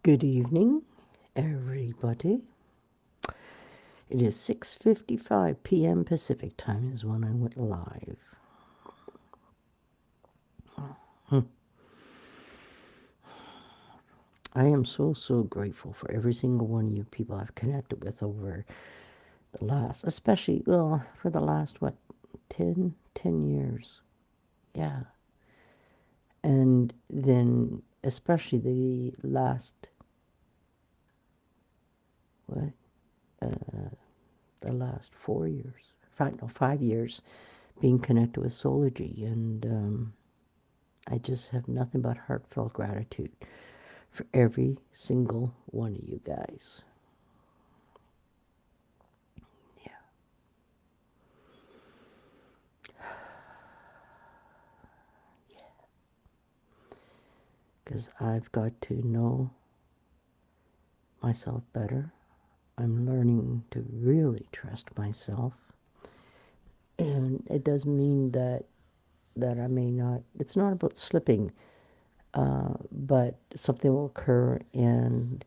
Good evening, everybody. It is 6:55 p.m. Pacific time is when I went live. I am so grateful for every single one of you people I've connected with over the last, especially, well, for the last, what, 10 years. Yeah. And then especially the last, what, the last 4 years, 5 years being connected with Solargy. And I just have nothing but heartfelt gratitude for every single one of you guys. Yeah. Because I've got to know myself better. I'm learning to really trust myself. And it doesn't mean that I may not, it's not about slipping, but something will occur and,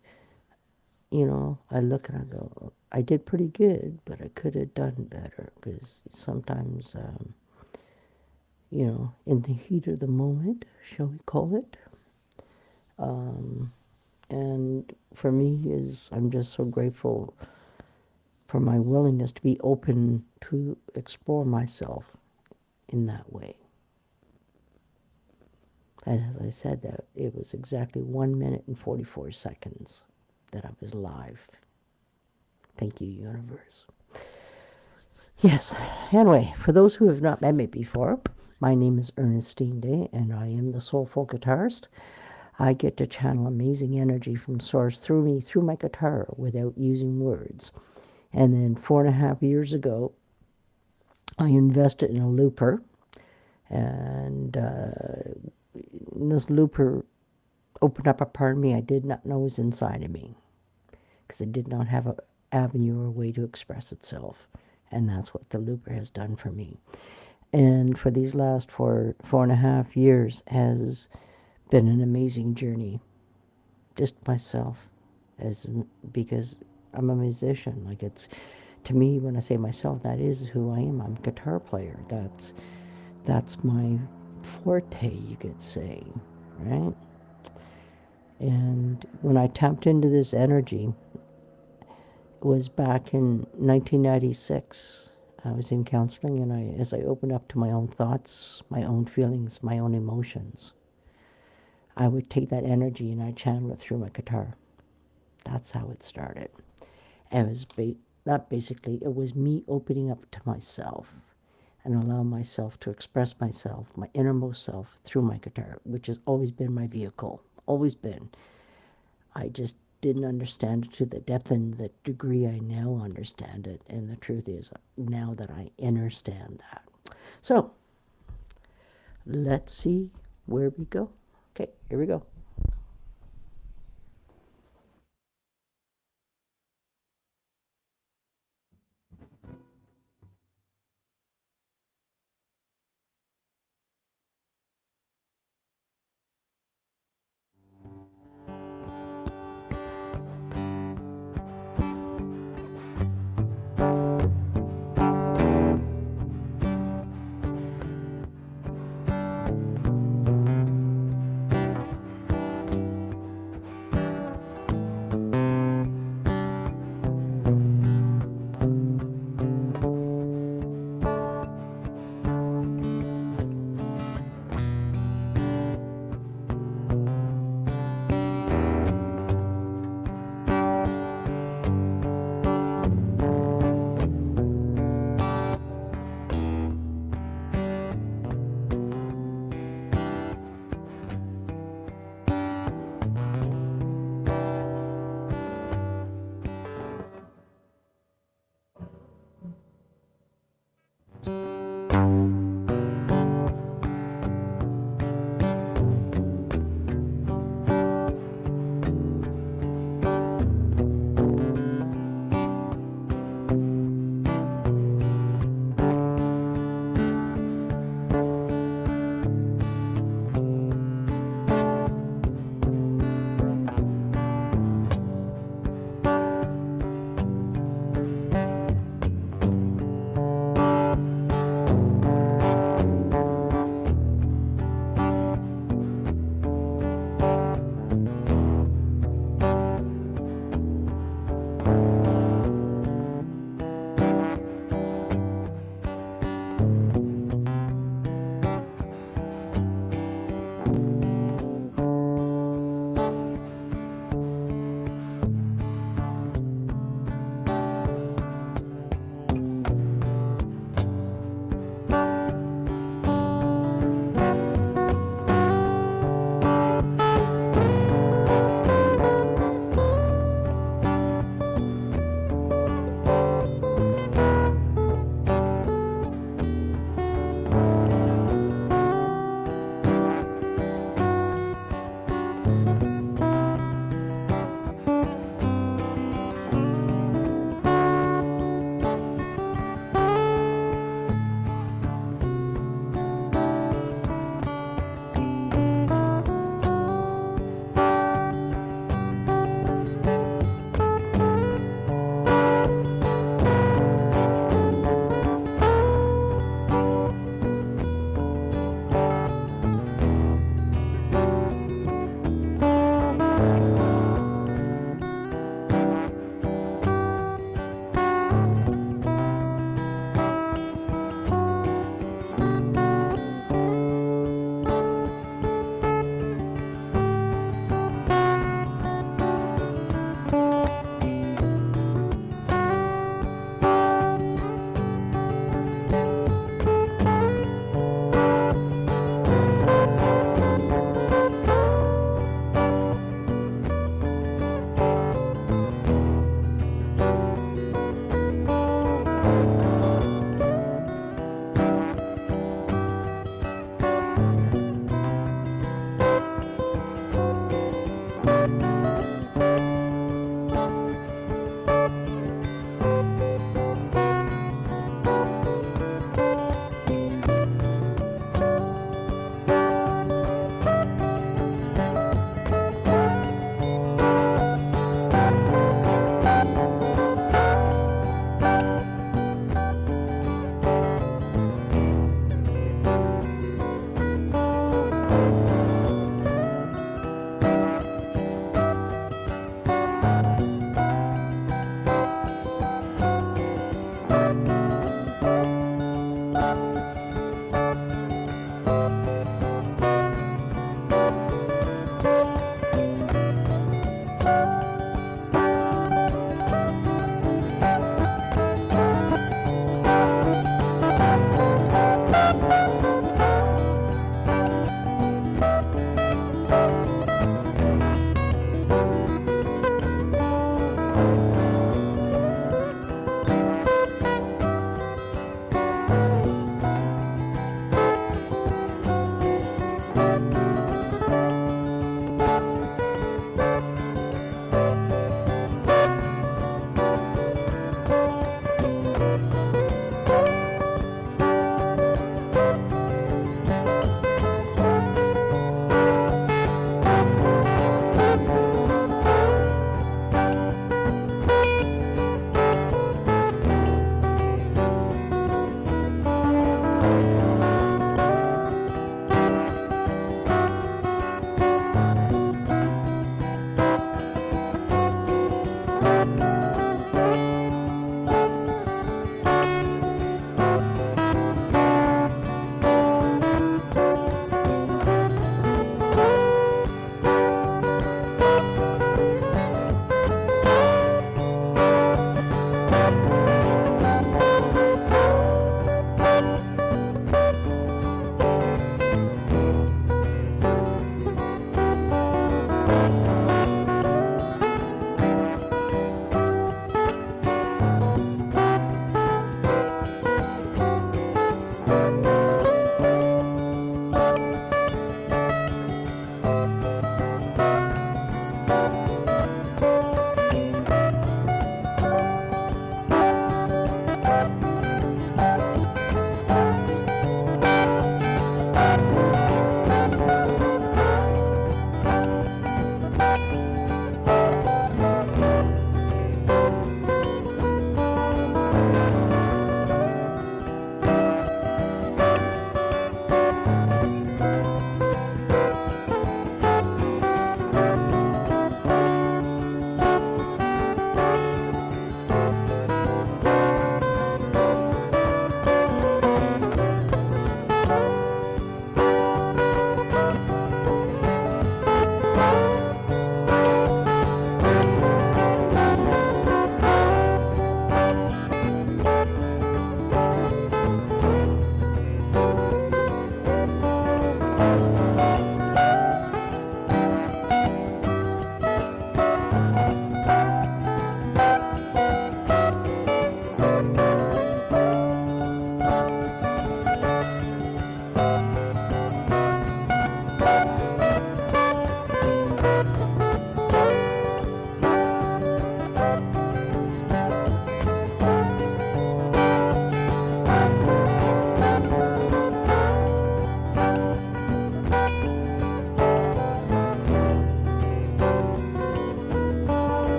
I look and I go, I did pretty good, but I could have done better. Because sometimes, in the heat of the moment, shall we call it, and for me is I'm just so grateful for my willingness to be open to explore myself in that way. And as I said, that it was exactly 1 minute and 44 seconds that I was live. Thank you, universe. Yes. Anyway, for those who have not met me before, my name is Ernestine Day, and I am the soulful guitarist. I get to channel amazing energy from source through me, through my guitar, without using words. And then 4.5 years ago, I invested in a looper, and this looper opened up a part of me I did not know was inside of me, because it did not have an avenue or a way to express itself. And that's what the looper has done for me. And for these last 4.5 years has been an amazing journey. Just myself, because I'm a musician. Like, it's, to me, when I say myself, that is who I am. I'm a guitar player. That's my forte, you could say, right? And when I tapped into this energy, it was back in 1996. I was in counseling, and as I opened up to my own thoughts, my own feelings, my own emotions, I would take that energy and I channel it through my guitar. That's how it started. And it was not basically, it was me opening up to myself and allow myself to express myself, my innermost self, through my guitar, which has always been my vehicle, always been. I just didn't understand it to the depth and the degree I now understand it. And the truth is, now that I understand that. So, let's see where we go. Okay, here we go.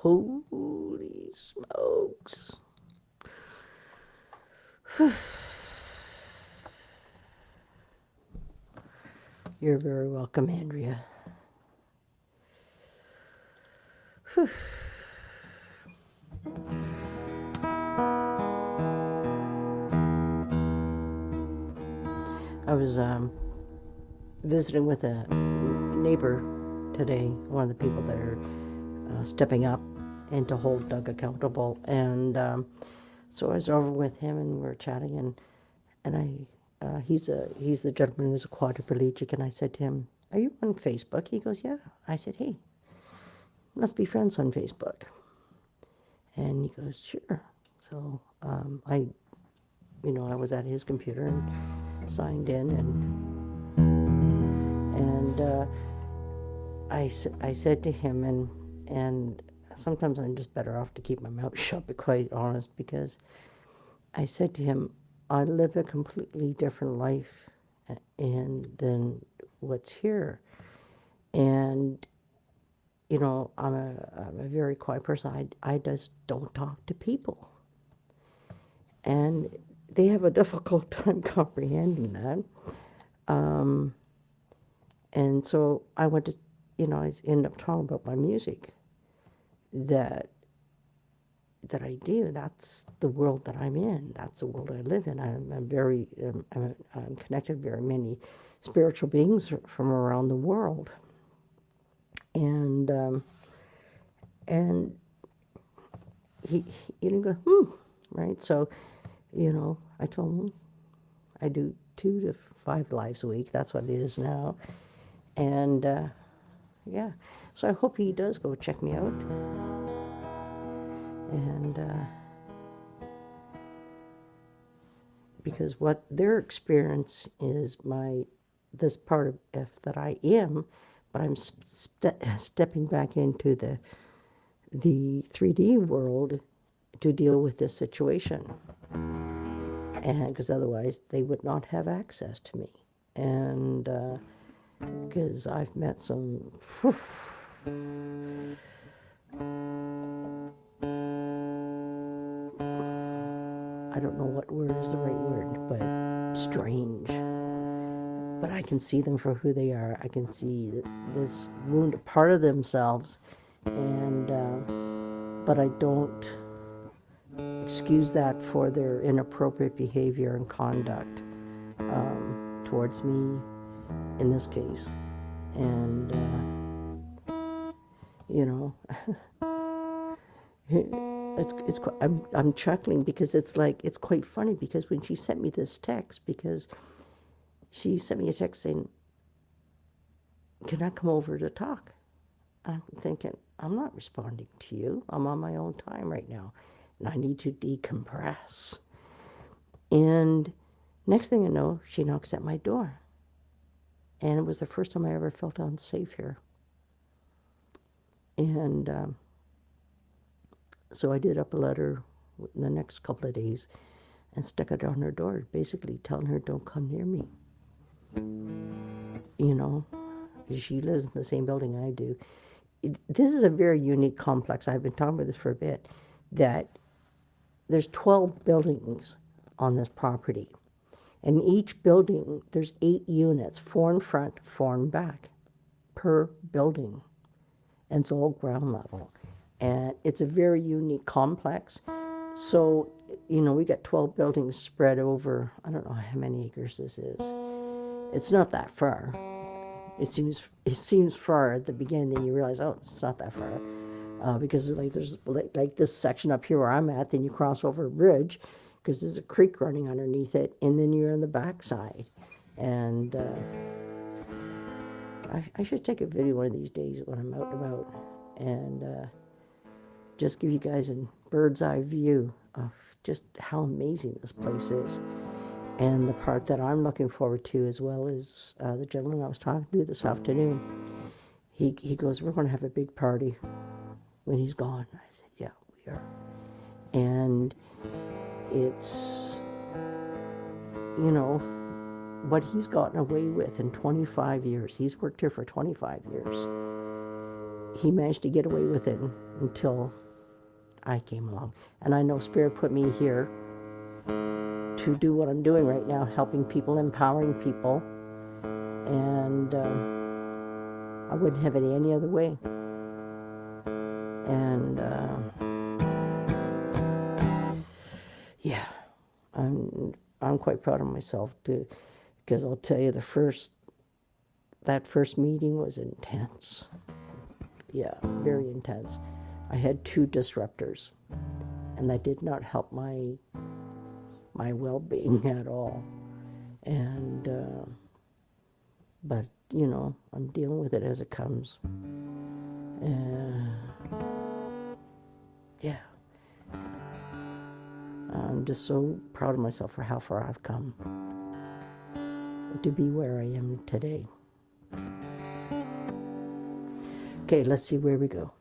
Holy smokes. You're very welcome, Andrea. I was visiting with a neighbor today, one of the people that are stepping up and to hold Doug accountable. And so I was over with him and we were chatting, and he's the gentleman who's a quadriplegic, and I said to him, "Are you on Facebook?" He goes, "Yeah." I said, "Hey, must be friends on Facebook." And he goes, "Sure." So I was at his computer and signed in, and I said to him, and sometimes I'm just better off to keep my mouth shut, to be quite honest, because I said to him, I live a completely different life than what's here. And, I'm a very quiet person. I just don't talk to people. And they have a difficult time comprehending that. And so I went to, I ended up talking about my music that I do. That's the world that I'm in. That's the world I live in. I'm connected to very many spiritual beings from around the world. And he didn't go, right? So, I told him I do 2 to 5 lives a week. That's what it is now. And yeah, so I hope he does go check me out. And because what their experience is this part of F that I am, but I'm stepping back into the 3D world to deal with this situation, and because otherwise they would not have access to me. And because I've met some I don't know what word is the right word, but strange. But I can see them for who they are. I can see this wounded part of themselves, and but I don't excuse that for their inappropriate behavior and conduct towards me, in this case. And I'm chuckling because it's quite funny, because when she sent me this text, because she sent me a text saying, "Can I come over to talk?" I'm thinking, I'm not responding to you. I'm on my own time right now, and I need to decompress. And next thing I know, she knocks at my door. And it was the first time I ever felt unsafe here. And so I did up a letter in the next couple of days and stuck it on her door, basically telling her, don't come near me. She lives in the same building I do. This is a very unique complex. I've been talking about this for a bit, that there's 12 buildings on this property. And each building, there's 8 units, 4 in front, 4 in back, per building. And it's all ground level. And it's a very unique complex. So, we got 12 buildings spread over, I don't know how many acres this is. It's not that far. It seems far at the beginning, then you realize, oh, it's not that far. Because there's like this section up here where I'm at, then you cross over a bridge, because there's a creek running underneath it, and then you're on the backside. And I should take a video one of these days when I'm out and about, and just give you guys a bird's eye view of just how amazing this place is. And the part that I'm looking forward to, as well as the gentleman I was talking to this afternoon, he goes, we're going to have a big party when he's gone. I said, yeah, we are. And it's, what he's gotten away with in 25 years. He's worked here for 25 years. he managed to get away with it until I came along. And I know Spirit put me here to do what I'm doing right now, helping people, empowering people. And I wouldn't have it any other way. And yeah, I'm quite proud of myself because I'll tell you, that first meeting was intense. Yeah, very intense. I had 2 disruptors, and that did not help my well-being at all. And but you know, I'm dealing with it as it comes. Yeah, I'm just so proud of myself for how far I've come to be where I am today. Okay, let's see where we go.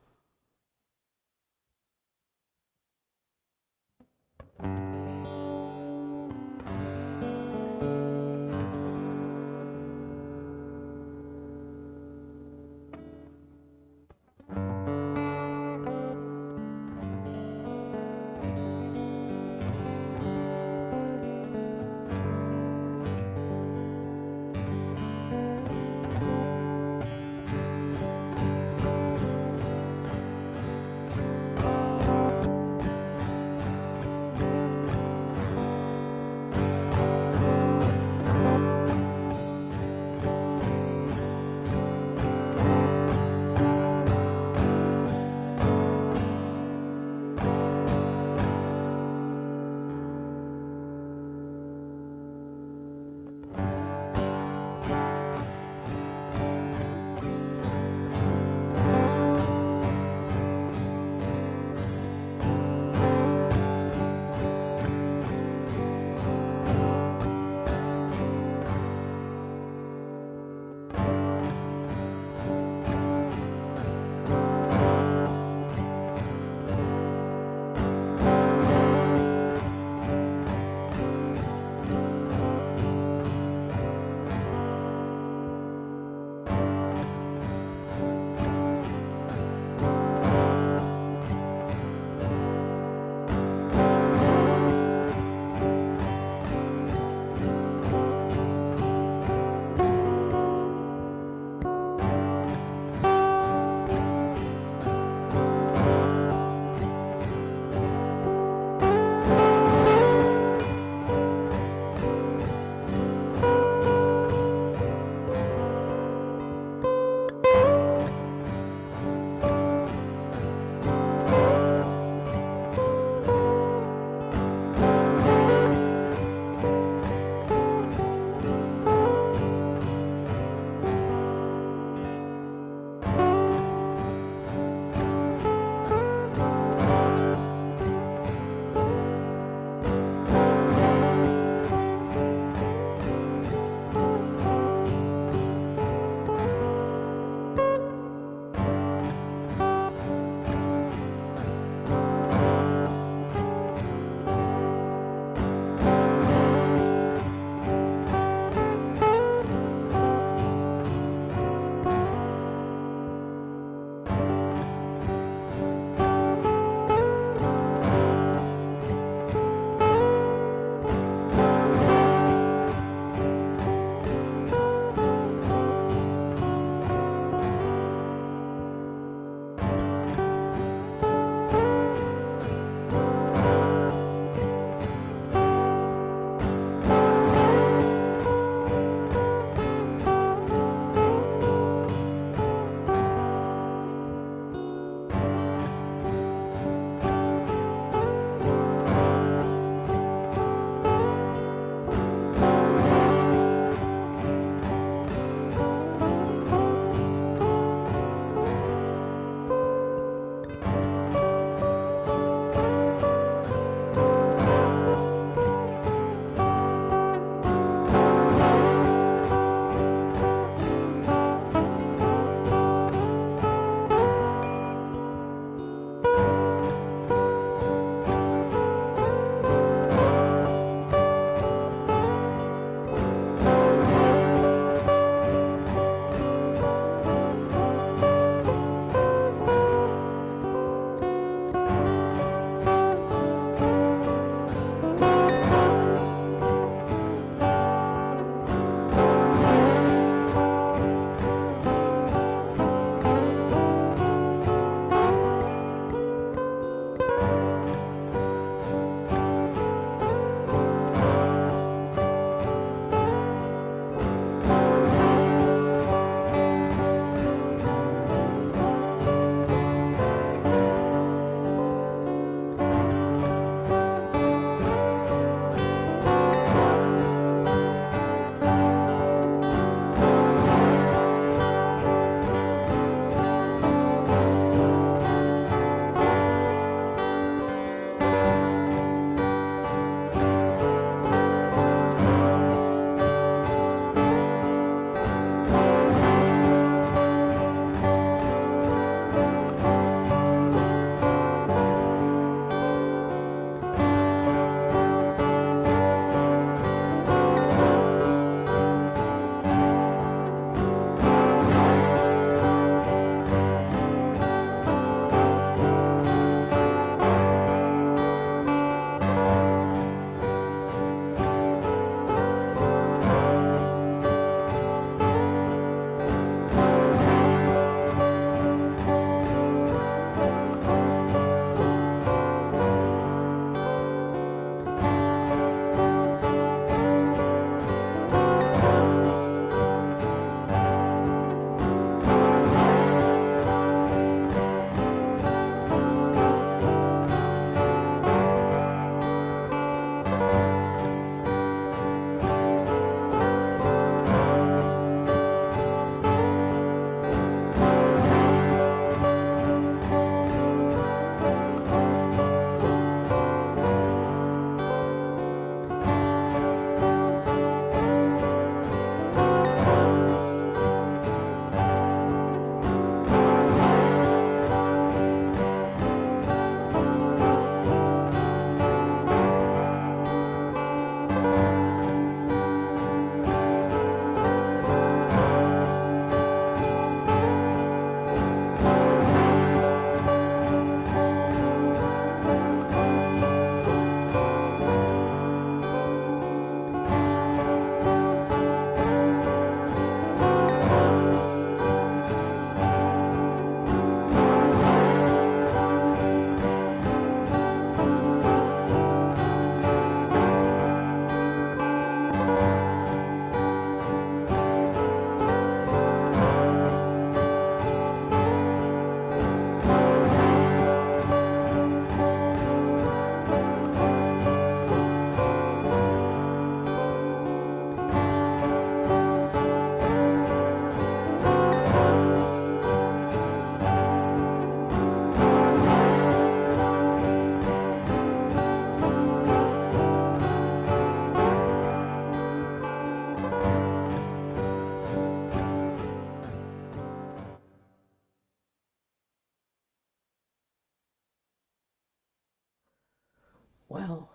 Well,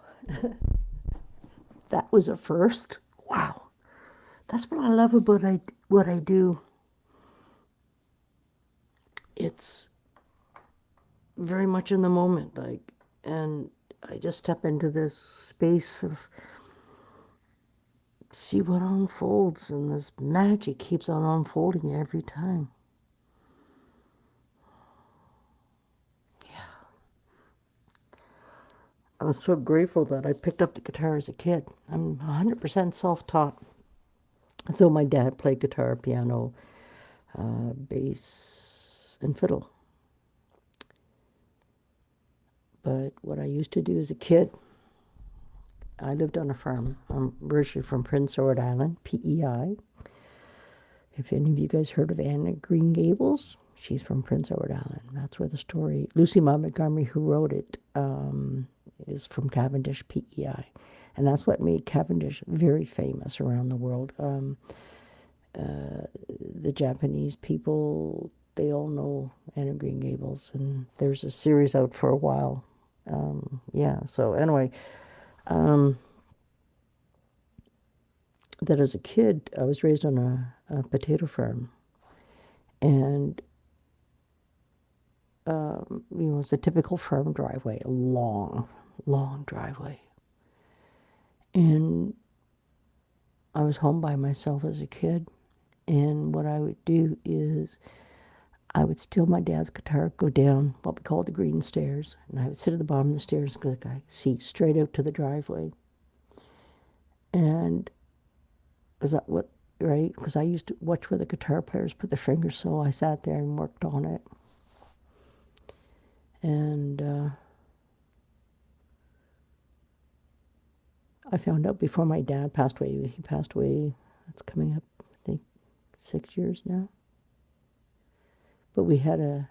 that was a first. Wow. That's what I love about what I do. It's very much in the moment, like, and I just step into this space of see what unfolds, and this magic keeps on unfolding every time. I'm so grateful that I picked up the guitar as a kid. I'm 100% self-taught. So my dad played guitar, piano, bass, and fiddle. But what I used to do as a kid, I lived on a farm. I'm originally from Prince Edward Island, PEI. If any of you guys heard of Anna Green Gables, she's from Prince Edward Island. That's where the story, Lucy Montgomery, who wrote it, is from Cavendish, PEI. And that's what made Cavendish very famous around the world. The Japanese people, they all know Anna Green Gables, and there's a series out for a while. Yeah, so anyway, that as a kid, I was raised on a potato farm, and it's a typical farm driveway, a long, long driveway. And I was home by myself as a kid, and what I would do is I would steal my dad's guitar, go down what we call the green stairs, and I would sit at the bottom of the stairs because I could see straight out to the driveway. And is that what, right? Because I used to watch where the guitar players put their fingers, so I sat there and worked on it. And I found out before my dad passed away. He passed away, it's coming up, I think, 6 years now. But we had a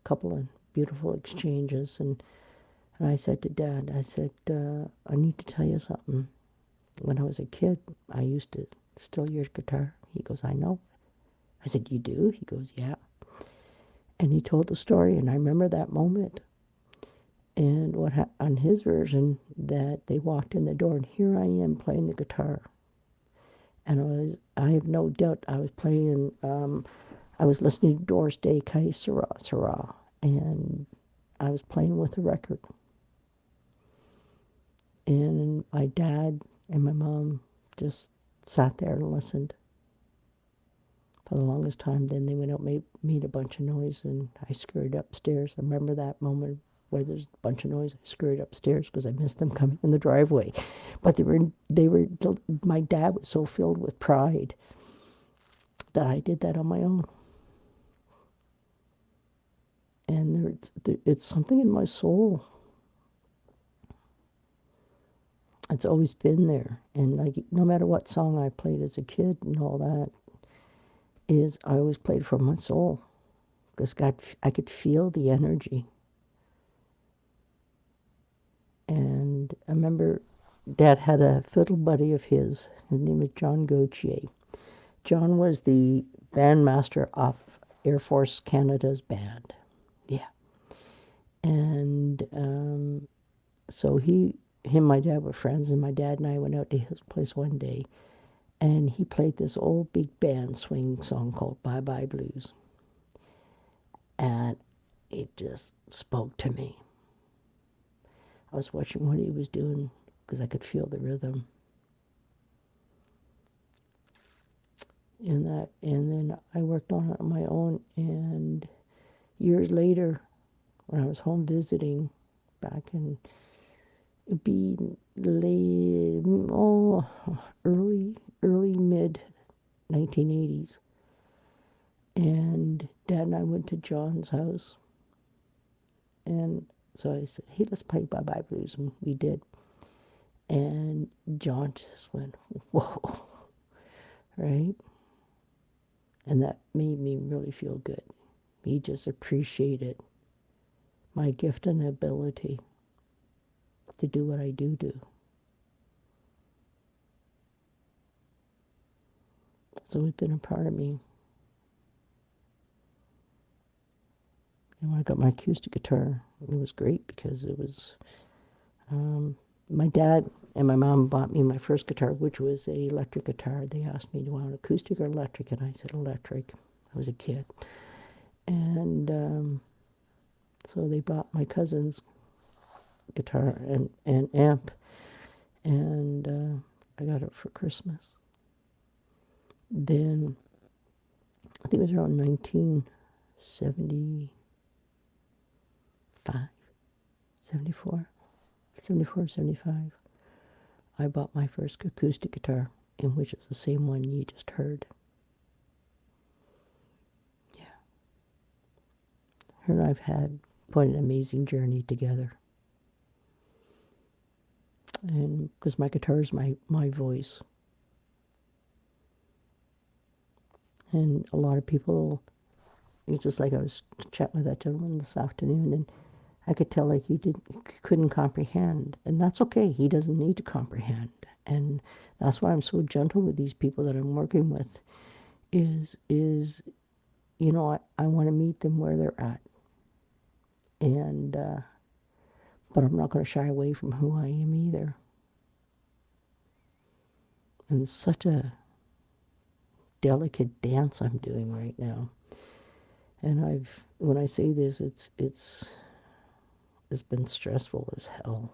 couple of beautiful exchanges, and I said to Dad, I said, I need to tell you something. When I was a kid, I used to steal your guitar. He goes, I know. I said, you do? He goes, yeah. And he told the story, and I remember that moment. And on his version, that they walked in the door, and here I am playing the guitar. And I have no doubt I was playing, I was listening to Doris Day, Kai Sarah, Sarah, and I was playing with a record. And my dad and my mom just sat there and listened for the longest time. Then they went out and made a bunch of noise, and I scurried upstairs. I remember that moment where there's a bunch of noise. I scurried upstairs because I missed them coming in the driveway. But my dad was so filled with pride that I did that on my own. And it's something in my soul. It's always been there. And like, no matter what song I played as a kid and all that, I always played from my soul. Because I could feel the energy. And I remember Dad had a fiddle buddy of his. His name was John Gauthier. John was the bandmaster of Air Force Canada's band. Yeah. And so him and my dad were friends, and my dad and I went out to his place one day, and he played this old big band swing song called Bye Bye Blues. And it just spoke to me. I was watching what he was doing because I could feel the rhythm. And then I worked on it on my own, and years later, when I was home visiting back in, it'd be early mid 1980s, and Dad and I went to John's house, and so I said, hey, let's play Bye Bye Blues, and we did. And John just went, whoa, right? And that made me really feel good. He just appreciated my gift and ability to do what I do. So it's been a part of me. And when I got my acoustic guitar, it was great because it was My dad and my mom bought me my first guitar, which was a electric guitar. They asked me, do I want acoustic or electric? And I said electric. I was a kid. And so they bought my cousin's guitar and amp, and I got it for Christmas. Then, I think it was around 1975, 74, 74, 75. I bought my first acoustic guitar, in which is the same one you just heard. Yeah. Her and I've had quite an amazing journey together. And because my guitar is my voice. And a lot of people, it's just like I was chatting with that gentleman this afternoon, and I could tell like he couldn't comprehend. And that's okay. He doesn't need to comprehend. And that's why I'm so gentle with these people that I'm working with, is you know, I want to meet them where they're at. And, but I'm not going to shy away from who I am either. And it's such a delicate dance I'm doing right now. And when I say this, it's been stressful as hell.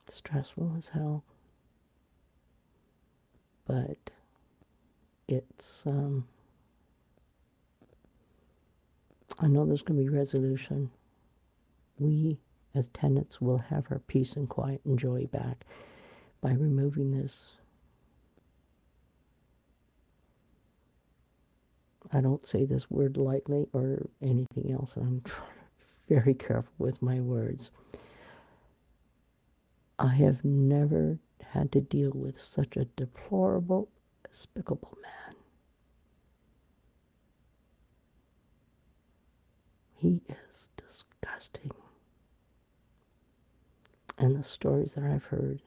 Stressful as hell. But it's, I know there's going to be resolution. We, as tenants, will have our peace and quiet and joy back by removing this. I don't say this word lightly or anything else, and I'm very careful with my words. I have never had to deal with such a deplorable, despicable man. He is disgusting. And the stories that I've heard,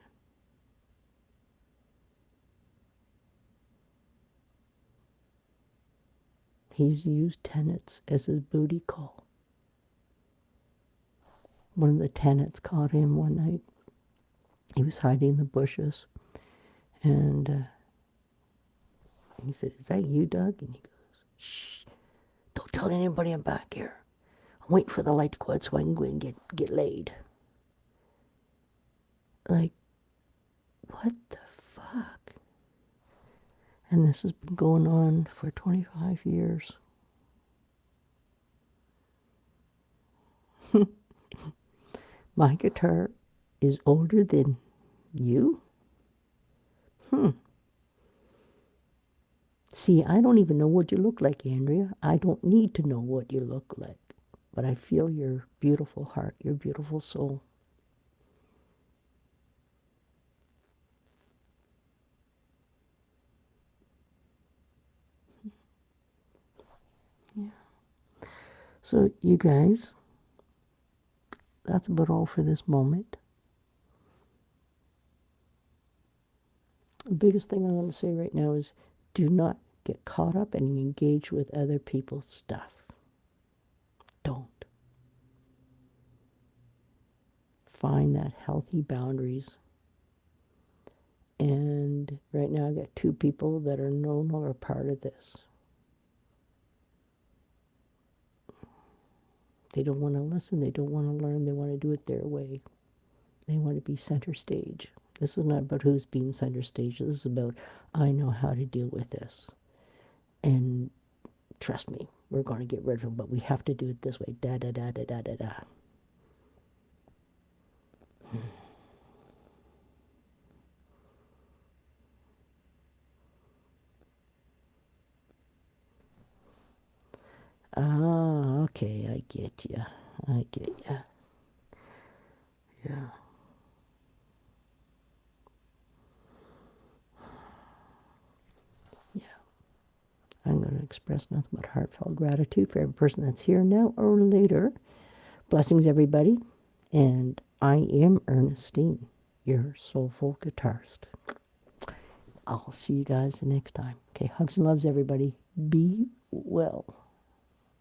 he's used tenants as his booty call. One of the tenants caught him one night. He was hiding in the bushes, and he said, "Is that you, Doug?" And he goes, "Shh, don't tell anybody I'm back here. I'm waiting for the light to go out so I can go and get laid." Like, what the fuck? And this has been going on for 25 years. My guitar is older than you? See, I don't even know what you look like, Andrea. I don't need to know what you look like. But I feel your beautiful heart, your beautiful soul. Yeah. So, you guys, that's about all for this moment. The biggest thing I want to say right now is do not get caught up and engage with other people's stuff. Don't. Find that healthy boundaries. And right now I got 2 people that are no longer part of this. They don't want to listen. They don't want to learn. They want to do it their way. They want to be center stage. This is not about who's being center stage. This is about, I know how to deal with this. And trust me, we're going to get rid of them, but we have to do it this way. Da da da da da da da. Ah, okay, I get you. I get you. Yeah. Yeah. I'm going to express nothing but heartfelt gratitude for every person that's here now or later. Blessings, everybody. And I am Ernestine, your soulful guitarist. I'll see you guys the next time. Okay, hugs and loves, everybody. Be well.